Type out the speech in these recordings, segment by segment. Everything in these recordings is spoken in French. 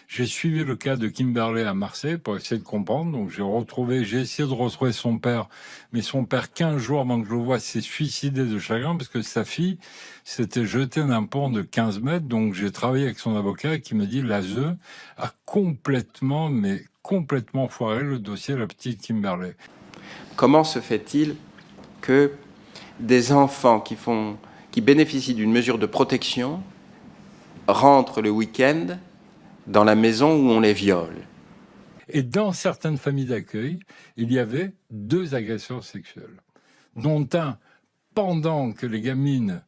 J'ai suivi le cas de Kimberley à Marseille pour essayer de comprendre. Donc j'ai essayé de retrouver son père, mais son père, 15 jours avant que je le voie, s'est suicidé de chagrin parce que sa fille s'était jetée d'un pont de 15 mètres. Donc j'ai travaillé avec son avocat qui me dit l'ASE a complètement, mais complètement foiré le dossier de la petite Kimberley. Comment se fait-il que des enfants qui bénéficient d'une mesure de protection rentrent le week-end dans la maison où on les viole? Et dans certaines familles d'accueil, il y avait 2 agresseurs sexuels, dont un pendant que les gamines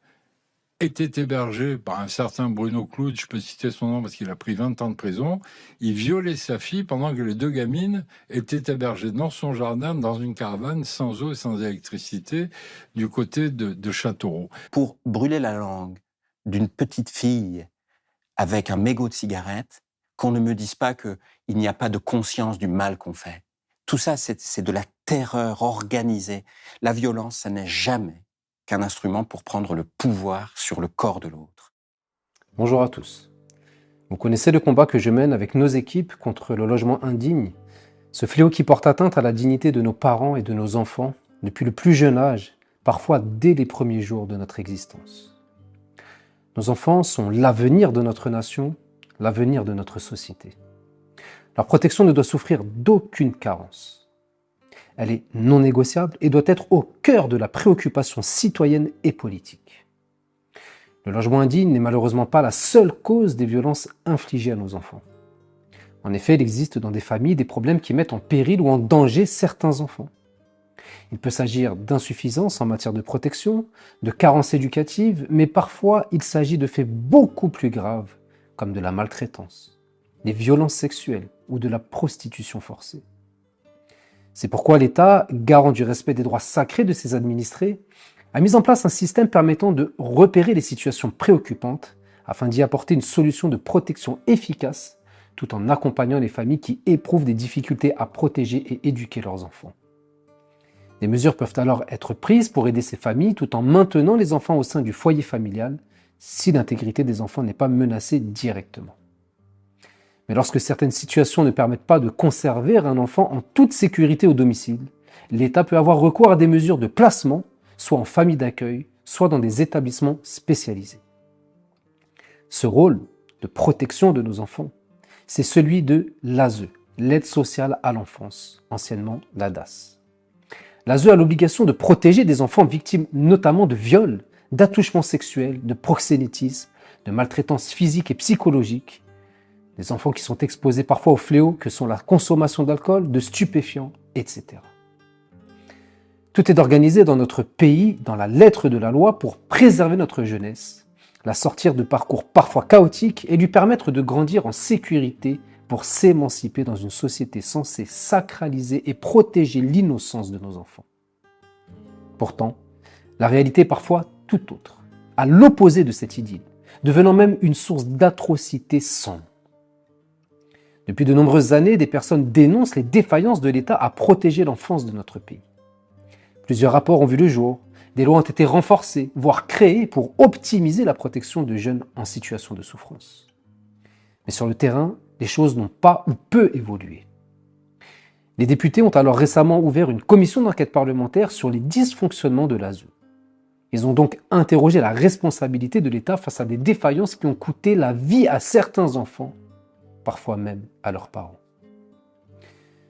étaient hébergées par un certain Bruno Cloud, je peux citer son nom parce qu'il a pris 20 ans de prison, il violait sa fille pendant que les 2 gamines étaient hébergées dans son jardin, dans une caravane, sans eau et sans électricité, du côté de Châteauroux. Pour brûler la langue d'une petite fille avec un mégot de cigarette, qu'on ne me dise pas qu'il n'y a pas de conscience du mal qu'on fait. Tout ça, c'est de la terreur organisée. La violence, ça n'est jamais qu'un instrument pour prendre le pouvoir sur le corps de l'autre. Bonjour à tous. Vous connaissez le combat que je mène avec nos équipes contre le logement indigne, ce fléau qui porte atteinte à la dignité de nos parents et de nos enfants depuis le plus jeune âge, parfois dès les premiers jours de notre existence. Nos enfants sont l'avenir de notre nation, l'avenir de notre société. Leur protection ne doit souffrir d'aucune carence. Elle est non négociable et doit être au cœur de la préoccupation citoyenne et politique. Le logement indigne n'est malheureusement pas la seule cause des violences infligées à nos enfants. En effet, il existe dans des familles des problèmes qui mettent en péril ou en danger certains enfants. Il peut s'agir d'insuffisance en matière de protection, de carences éducatives, mais parfois il s'agit de faits beaucoup plus graves, comme de la maltraitance, des violences sexuelles ou de la prostitution forcée. C'est pourquoi l'État, garant du respect des droits sacrés de ses administrés, a mis en place un système permettant de repérer les situations préoccupantes afin d'y apporter une solution de protection efficace tout en accompagnant les familles qui éprouvent des difficultés à protéger et éduquer leurs enfants. Des mesures peuvent alors être prises pour aider ces familles tout en maintenant les enfants au sein du foyer familial si l'intégrité des enfants n'est pas menacée directement. Mais lorsque certaines situations ne permettent pas de conserver un enfant en toute sécurité au domicile, l'État peut avoir recours à des mesures de placement, soit en famille d'accueil, soit dans des établissements spécialisés. Ce rôle de protection de nos enfants, c'est celui de l'ASE, l'aide sociale à l'enfance, anciennement l'ADAS. L'ASE a l'obligation de protéger des enfants victimes notamment de viols, d'attouchements sexuels, de proxénétisme, de maltraitance physique et psychologique, des enfants qui sont exposés parfois aux fléaux que sont la consommation d'alcool, de stupéfiants, etc. Tout est organisé dans notre pays, dans la lettre de la loi, pour préserver notre jeunesse, la sortir de parcours parfois chaotiques et lui permettre de grandir en sécurité pour s'émanciper dans une société censée sacraliser et protéger l'innocence de nos enfants. Pourtant, la réalité est parfois tout autre, à l'opposé de cette idylle, devenant même une source d'atrocités sans nom. Depuis de nombreuses années, des personnes dénoncent les défaillances de l'État à protéger l'enfance de notre pays. Plusieurs rapports ont vu le jour, des lois ont été renforcées, voire créées pour optimiser la protection de jeunes en situation de souffrance. Mais sur le terrain, les choses n'ont pas ou peu évolué. Les députés ont alors récemment ouvert une commission d'enquête parlementaire sur les dysfonctionnements de l'ASE. Ils ont donc interrogé la responsabilité de l'État face à des défaillances qui ont coûté la vie à certains enfants, parfois même à leurs parents.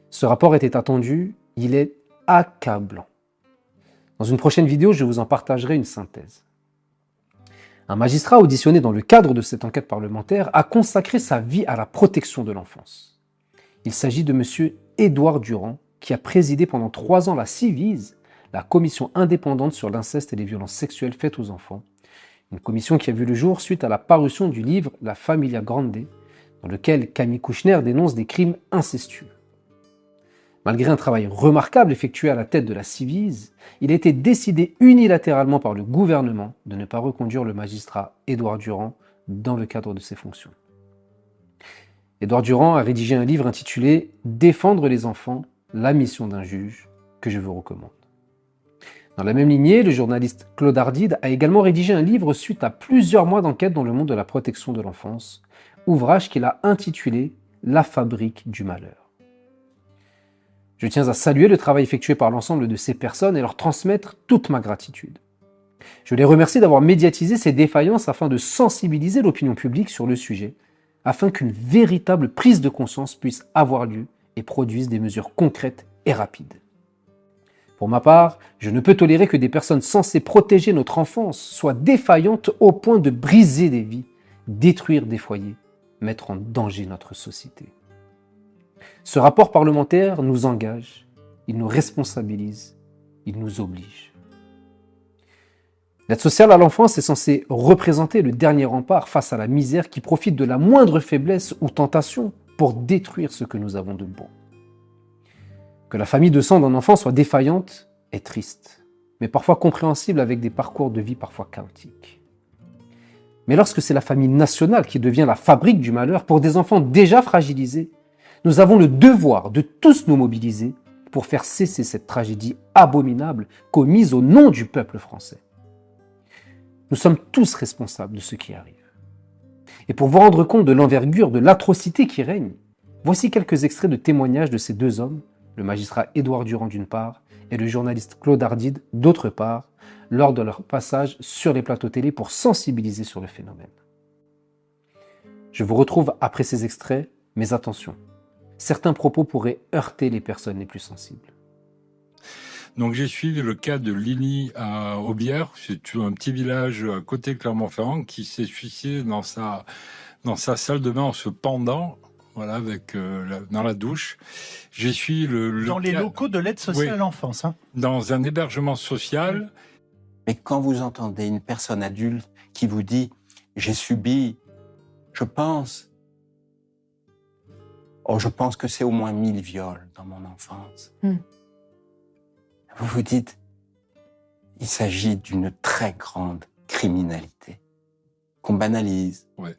Ce rapport était attendu, il est accablant. Dans une prochaine vidéo, je vous en partagerai une synthèse. Un magistrat auditionné dans le cadre de cette enquête parlementaire a consacré sa vie à la protection de l'enfance. Il s'agit de M. Édouard Durand, qui a présidé pendant 3 ans la CIVISE, la commission indépendante sur l'inceste et les violences sexuelles faites aux enfants, une commission qui a vu le jour suite à la parution du livre La Familia Grande, dans lequel Camille Kouchner dénonce des crimes incestueux. Malgré un travail remarquable effectué à la tête de la CIVISE, il a été décidé unilatéralement par le gouvernement de ne pas reconduire le magistrat Édouard Durand dans le cadre de ses fonctions. Édouard Durand a rédigé un livre intitulé « Défendre les enfants, la mission d'un juge » que je vous recommande. Dans la même lignée, le journaliste Claude Ardide a également rédigé un livre suite à plusieurs mois d'enquête dans le monde de la protection de l'enfance, ouvrage qu'il a intitulé « La fabrique du malheur ». Je tiens à saluer le travail effectué par l'ensemble de ces personnes et leur transmettre toute ma gratitude. Je les remercie d'avoir médiatisé ces défaillances afin de sensibiliser l'opinion publique sur le sujet, afin qu'une véritable prise de conscience puisse avoir lieu et produise des mesures concrètes et rapides. Pour ma part, je ne peux tolérer que des personnes censées protéger notre enfance soient défaillantes au point de briser des vies, détruire des foyers, mettre en danger notre société. Ce rapport parlementaire nous engage, il nous responsabilise, il nous oblige. L'aide sociale à l'enfance est censée représenter le dernier rempart face à la misère qui profite de la moindre faiblesse ou tentation pour détruire ce que nous avons de bon. Que la famille de sang d'un enfant soit défaillante est triste, mais parfois compréhensible avec des parcours de vie parfois chaotiques. Mais lorsque c'est la famille nationale qui devient la fabrique du malheur pour des enfants déjà fragilisés, nous avons le devoir de tous nous mobiliser pour faire cesser cette tragédie abominable commise au nom du peuple français. Nous sommes tous responsables de ce qui arrive. Et pour vous rendre compte de l'envergure de l'atrocité qui règne, voici quelques extraits de témoignages de ces deux hommes, le magistrat Édouard Durand d'une part et le journaliste Claude Ardide d'autre part, lors de leur passage sur les plateaux télé pour sensibiliser sur le phénomène. Je vous retrouve après ces extraits, mais attention, certains propos pourraient heurter les personnes les plus sensibles. Donc j'ai suivi le cas de Lily à Aubière, c'est un petit village à côté de Clermont-Ferrand qui s'est suicidé dans sa salle de bain en se pendant, voilà, avec dans la douche. J'ai suivi dans les locaux de l'aide sociale à l'enfance. Hein. Dans un hébergement social. Mais quand vous entendez une personne adulte qui vous dit « j'ai subi, je pense que c'est au moins 1000 viols dans mon enfance ». Vous vous dites, il s'agit d'une très grande criminalité qu'on banalise. Ouais.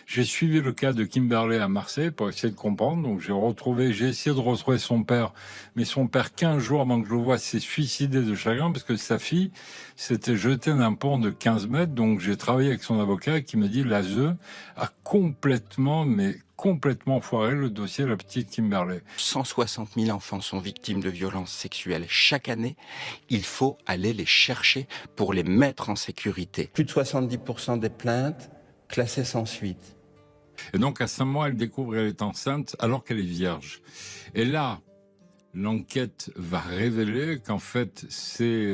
J'ai suivi le cas de Kimberley à Marseille pour essayer de comprendre. Donc j'ai essayé de retrouver son père, mais son père, 15 jours avant que je le voie, s'est suicidé de chagrin parce que sa fille s'était jetée d'un pont de 15 mètres. Donc j'ai travaillé avec son avocat qui me dit l'ASE a complètement foiré le dossier de la petite Kimberley. 160 000 enfants sont victimes de violences sexuelles chaque année. Il faut aller les chercher pour les mettre en sécurité. Plus de 70% des plaintes classées sans suite. Et donc à 5 mois, elle découvre qu'elle est enceinte alors qu'elle est vierge. Et là, l'enquête va révéler qu'en fait, c'est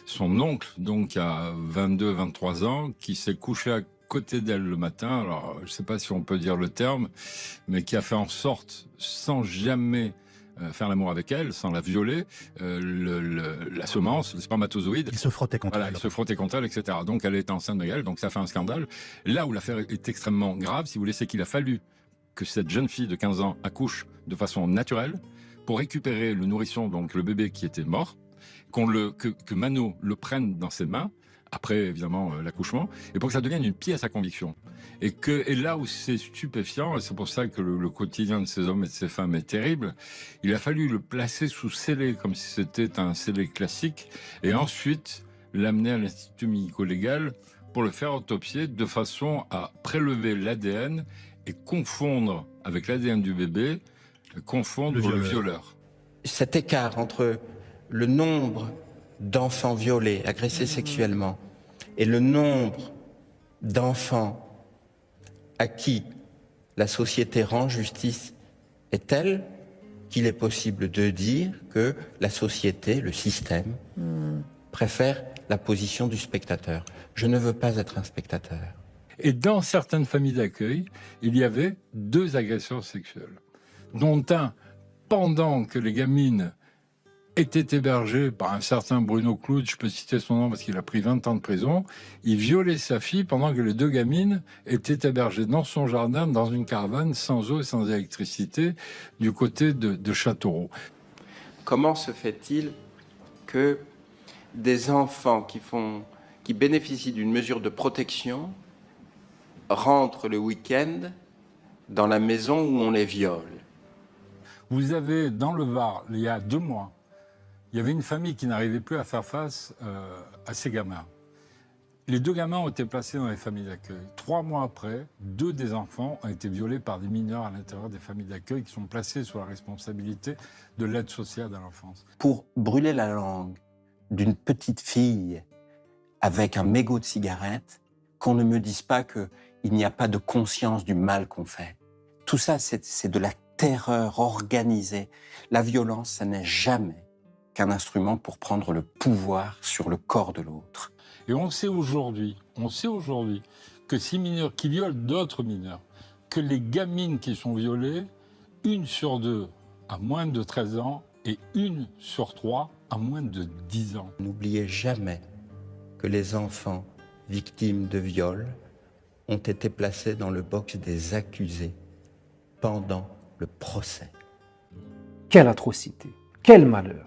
son oncle, donc à 22-23 ans, qui s'est couché à côté d'elle le matin, alors je ne sais pas si on peut dire le terme, mais qui a fait en sorte, sans jamais faire l'amour avec elle, sans la violer, la semence, le spermatozoïde. Il se frottait contre elle. Il se frottait contre elle, etc. Donc elle est enceinte de elle, donc ça fait un scandale. Là où l'affaire est extrêmement grave, si vous voulez, c'est qu'il a fallu que cette jeune fille de 15 ans accouche de façon naturelle pour récupérer le nourrisson, donc le bébé qui était mort, que Mano le prenne dans ses mains, après évidemment l'accouchement, et pour que ça devienne une pièce à conviction. Et là où c'est stupéfiant, et c'est pour ça que le quotidien de ces hommes et de ces femmes est terrible, il a fallu le placer sous scellé, comme si c'était un scellé classique, et ensuite l'amener à l'Institut médico-légal pour le faire autopsier de façon à prélever l'ADN et confondre avec l'ADN du bébé, confondre le violeur. Cet écart entre le nombre d'enfants violés, agressés sexuellement, et le nombre d'enfants à qui la société rend justice est tel qu'il est possible de dire que la société, le système, préfère la position du spectateur. Je ne veux pas être un spectateur. Et dans certaines familles d'accueil, il y avait 2 agresseurs sexuels, dont un, pendant que les gamines était hébergé par un certain Bruno Cloud, je peux citer son nom parce qu'il a pris 20 ans de prison, il violait sa fille pendant que les 2 gamines étaient hébergées dans son jardin, dans une caravane, sans eau et sans électricité, du côté de Châteauroux. Comment se fait-il que des enfants qui bénéficient d'une mesure de protection rentrent le week-end dans la maison où on les viole? Vous avez, dans le Var, il y a 2 mois, il y avait une famille qui n'arrivait plus à faire face à ces gamins. Les 2 gamins ont été placés dans les familles d'accueil. 3 mois après, 2 des enfants ont été violés par des mineurs à l'intérieur des familles d'accueil qui sont placés sous la responsabilité de l'aide sociale à l'enfance. Pour brûler la langue d'une petite fille avec un mégot de cigarette, qu'on ne me dise pas qu'il n'y a pas de conscience du mal qu'on fait. Tout ça, c'est de la terreur organisée. La violence, ça n'est jamais qu'un instrument pour prendre le pouvoir sur le corps de l'autre. Et on sait aujourd'hui que ces mineurs qui violent d'autres mineurs, que les gamines qui sont violées, 1 sur 2 a moins de 13 ans et 1 sur 3 a moins de 10 ans. N'oubliez jamais que les enfants victimes de viol ont été placés dans le box des accusés pendant le procès. Quelle atrocité, quel malheur.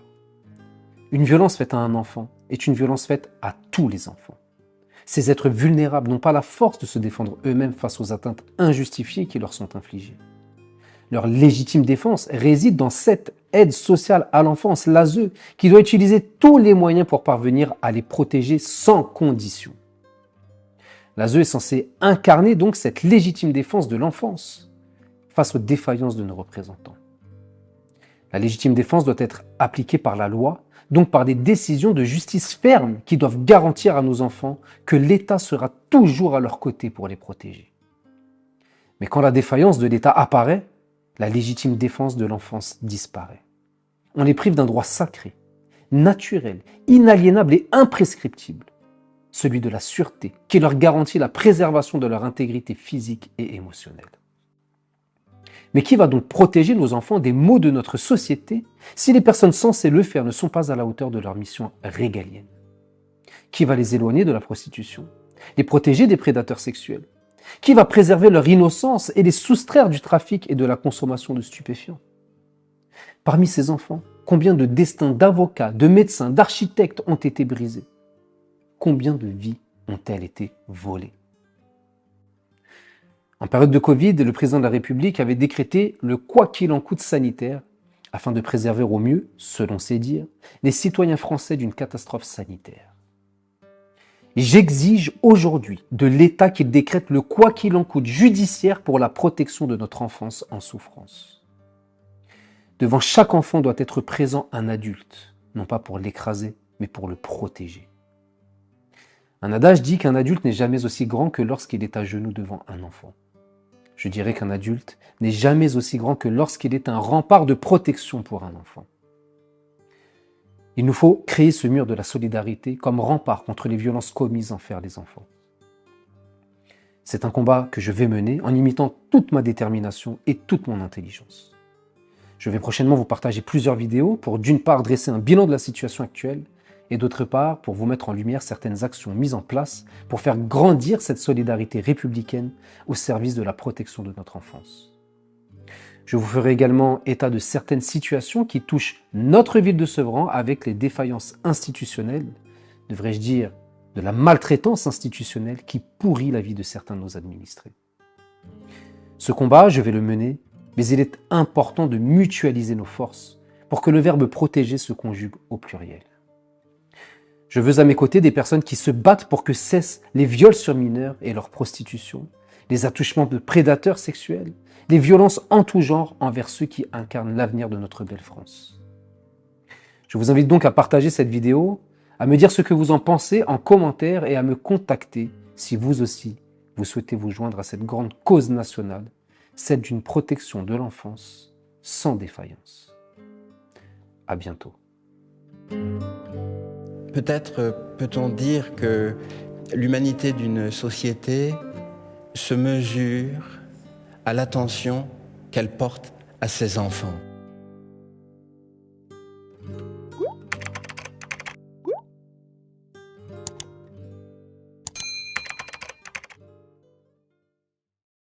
Une violence faite à un enfant est une violence faite à tous les enfants. Ces êtres vulnérables n'ont pas la force de se défendre eux-mêmes face aux atteintes injustifiées qui leur sont infligées. Leur légitime défense réside dans cette aide sociale à l'enfance, l'ASE, qui doit utiliser tous les moyens pour parvenir à les protéger sans condition. L'ASE est censée incarner donc cette légitime défense de l'enfance face aux défaillances de nos représentants. La légitime défense doit être appliquée par la loi, donc par des décisions de justice fermes qui doivent garantir à nos enfants que l'État sera toujours à leur côté pour les protéger. Mais quand la défaillance de l'État apparaît, la légitime défense de l'enfance disparaît. On les prive d'un droit sacré, naturel, inaliénable et imprescriptible, celui de la sûreté, qui leur garantit la préservation de leur intégrité physique et émotionnelle. Mais qui va donc protéger nos enfants des maux de notre société si les personnes censées le faire ne sont pas à la hauteur de leur mission régalienne? Qui va les éloigner de la prostitution, les protéger des prédateurs sexuels? Qui va préserver leur innocence et les soustraire du trafic et de la consommation de stupéfiants? Parmi ces enfants, combien de destins d'avocats, de médecins, d'architectes ont été brisés? Combien de vies ont-elles été volées? En période de Covid, le président de la République avait décrété le « quoi qu'il en coûte » sanitaire afin de préserver au mieux, selon ses dires, les citoyens français d'une catastrophe sanitaire. J'exige aujourd'hui de l'État qu'il décrète le « quoi qu'il en coûte » judiciaire pour la protection de notre enfance en souffrance. Devant chaque enfant doit être présent un adulte, non pas pour l'écraser, mais pour le protéger. Un adage dit qu'un adulte n'est jamais aussi grand que lorsqu'il est à genoux devant un enfant. Je dirais qu'un adulte n'est jamais aussi grand que lorsqu'il est un rempart de protection pour un enfant. Il nous faut créer ce mur de la solidarité comme rempart contre les violences commises envers les enfants. C'est un combat que je vais mener en imitant toute ma détermination et toute mon intelligence. Je vais prochainement vous partager plusieurs vidéos pour d'une part dresser un bilan de la situation actuelle et d'autre part pour vous mettre en lumière certaines actions mises en place pour faire grandir cette solidarité républicaine au service de la protection de notre enfance. Je vous ferai également état de certaines situations qui touchent notre ville de Sevran avec les défaillances institutionnelles, devrais-je dire de la maltraitance institutionnelle qui pourrit la vie de certains de nos administrés. Ce combat, je vais le mener, mais il est important de mutualiser nos forces pour que le verbe protéger se conjugue au pluriel. Je veux à mes côtés des personnes qui se battent pour que cessent les viols sur mineurs et leur prostitution, les attouchements de prédateurs sexuels, les violences en tout genre envers ceux qui incarnent l'avenir de notre belle France. Je vous invite donc à partager cette vidéo, à me dire ce que vous en pensez en commentaire et à me contacter si vous aussi, vous souhaitez vous joindre à cette grande cause nationale, celle d'une protection de l'enfance sans défaillance. À bientôt. Peut-être peut-on dire que l'humanité d'une société se mesure à l'attention qu'elle porte à ses enfants.